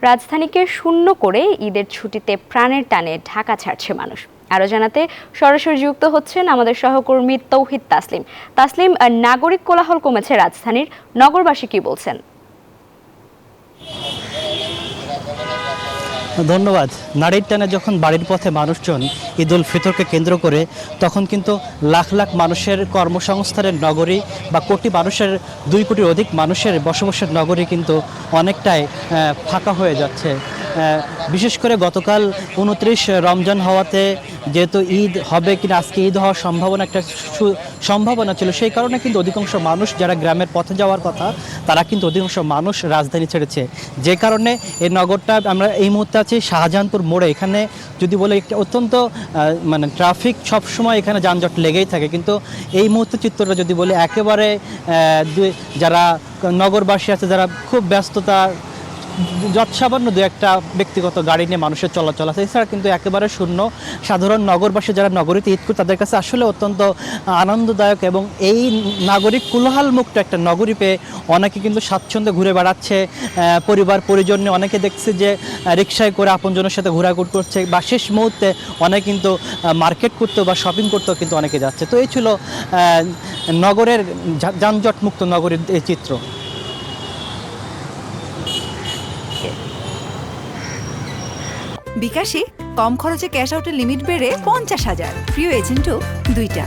রাজধানীকে শূন্য করে ঈদের ছুটিতে প্রাণের টানে ঢাকা ছাড়ছে মানুষ। আরও জানাতে সরাসরি যুক্ত হচ্ছেন আমাদের সহকর্মী তৌহিদ তাসলিম। তাসলিম, নাগরিক কোলাহল কমেছে রাজধানীর, নগরবাসী কি বলছেন? ধন্যবাদ। নারীর টানে যখন বাড়ির পথে মানুষজন ঈদ উল ফিতরকে কেন্দ্র করে, তখন কিন্তু লাখ লাখ মানুষের কর্মসংস্থানের নগরী বা কোটি মানুষের 2 কোটির অধিক মানুষের বসবাসের নগরী কিন্তু অনেকটাই ফাঁকা হয়ে যাচ্ছে। বিশেষ করে গতকাল 29 রমজান হওয়াতে যেহেতু ঈদ হবে কিনা, আজকে ঈদ হওয়ার সম্ভাবনা ছিল, সেই কারণে কিন্তু অধিকাংশ মানুষ যারা গ্রামের পথে যাওয়ার কথা, তারা কিন্তু অধিকাংশ মানুষ রাজধানী ছেড়েছে। যে কারণে এই নগরটা, আমরা এই মুহূর্তে আছি শাহজাহানপুর মোড়ে। এখানে যদি বলে একটা অত্যন্ত ট্রাফিক সবসময় এখানে যানজট লেগেই থাকে, কিন্তু এই মুহূর্তে চিত্রটা যদি বলি, একেবারে যারা নগরবাসী আছে, যারা খুব ব্যস্ততা, যৎসামান্য দু একটা ব্যক্তিগত গাড়ি নিয়ে মানুষের চলাচল আছে, এছাড়া কিন্তু একেবারে শূন্য। সাধারণ নগরবাসী যারা নগরীতে ঈদ করে, তাদের কাছে আসলে অত্যন্ত আনন্দদায়ক, এবং এই নাগরিক কোলাহল মুক্ত একটা নগরী পেয়ে অনেকে কিন্তু স্বাচ্ছন্দ্যে ঘুরে বেড়াচ্ছে। পরিবার পরিজন নিয়ে অনেকে দেখছে যে রিকশায় করে আপনজনের সাথে ঘোরাঘুরি করছে, বা শেষ মুহূর্তে অনেকে কিন্তু মার্কেট করতেও বা শপিং করতেও কিন্তু অনেকে যাচ্ছে। তো এই ছিল নগরের যানজট মুক্ত নগরীর এই চিত্র। বিকাশে কম খরচে ক্যাশ আউটের লিমিট বেড়ে 50,000, প্রিয় এজেন্টও 2টা।